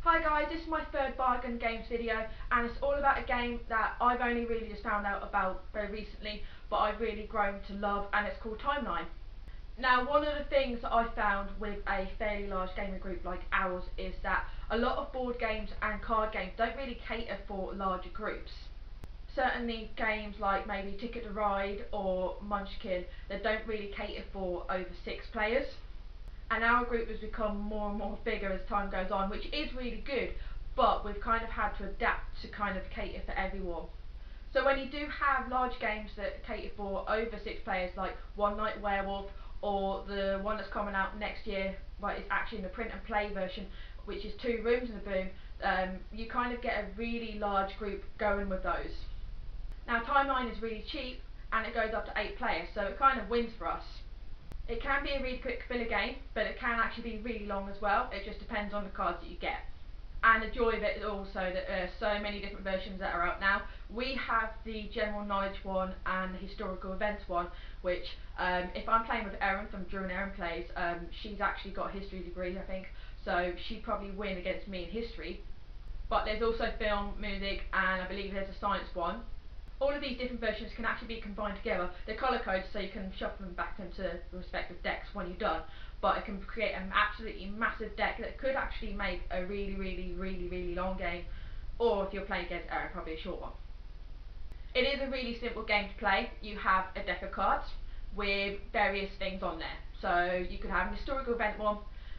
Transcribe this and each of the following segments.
Hi guys, this is my third Bargain Games video and it's all about a game that I've only really just found out about very recently, but I've really grown to love, and it's called Timeline. Now, one of the things that I found with a fairly large gaming group like ours is that a lot of board games and card games don't really cater for larger groups. Certainly games like maybe Ticket to Ride or Munchkin, they don't really cater for over 6 players. And our group has become more and more bigger as time goes on, which is really good, but we've kind of had to adapt to kind of cater for everyone. So when you do have large games that cater for over 6 players, like One Night Werewolf, or the one that's coming out next year, well, it's actually in the print and play version, which is 2 rooms and a boom, you kind of get a really large group going with those. Now, Timeline is really cheap and it goes up to 8 players, so it kind of wins for us. It can be a really quick filler game, but it can actually be really long as well. It just depends on the cards that you get. And the joy of it is also that there are so many different versions that are out now. We have the general knowledge one and the historical events one, which if I'm playing with Erin from Drew and Erin Plays, she's actually got a history degree, I think, so she'd probably win against me in history. But there's also film, music, and I believe there's a science one. All of these different versions can actually be combined together. They're colour coded, so you can shuffle them back into the respective decks when you're done. But it can create an absolutely massive deck that could actually make a really long game. Or if you're playing against Erin, probably a short one. It is a really simple game to play. You have a deck of cards with various things on there. So you could have an historical event one,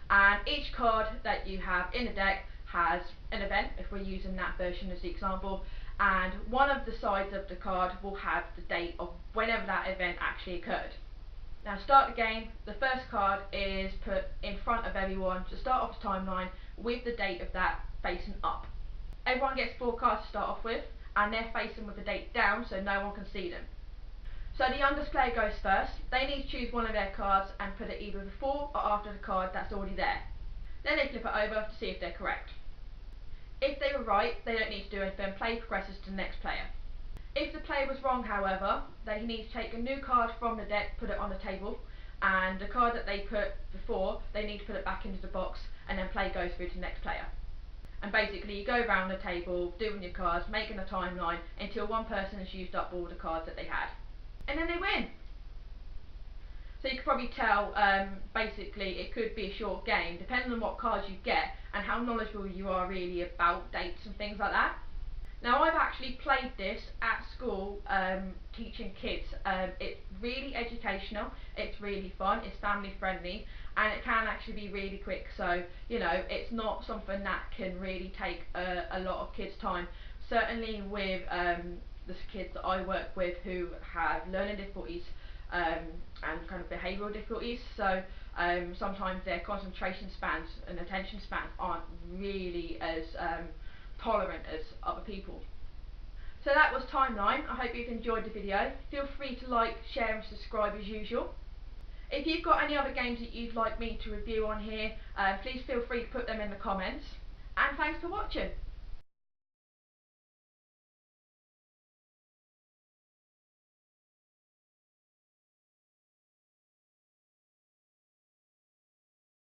and each card that you have in the deck has an event, if we're using that version as the example, and one of the sides of the card will have the date of whenever that event actually occurred. Now, to start the game, the first card is put in front of everyone to start off the timeline with the date of that facing up. Everyone gets 4 cards to start off with, and they're facing with the date down so no one can see them. So the youngest player goes first. They need to choose one of their cards and put it either before or after the card that's already there. Then they flip it over to see if they're correct. If they were right, they don't need to do anything. Play progresses to the next player. If the player was wrong, however, they need to take a new card from the deck, put it on the table, and the card that they put before, they need to put it back into the box, and then play goes through to the next player. And basically you go around the table, doing your cards, making a timeline, until one person has used up all the cards that they had. And then they win! So you can probably tell, basically it could be a short game, depending on what cards you get, and how knowledgeable you are really about dates and things like that. Now, I've actually played this at school, teaching kids. It's really educational, it's really fun, it's family friendly, and it can actually be really quick, so you know, it's not something that can really take a lot of kids' time. Certainly with the kids that I work with who have learning difficulties and kind of behavioural difficulties, so sometimes their concentration spans and attention spans aren't really as tolerant as other people. So that was Timeline. I hope you've enjoyed the video. Feel free to like, share and subscribe as usual. If you've got any other games that you'd like me to review on here, please feel free to put them in the comments. And thanks for watching.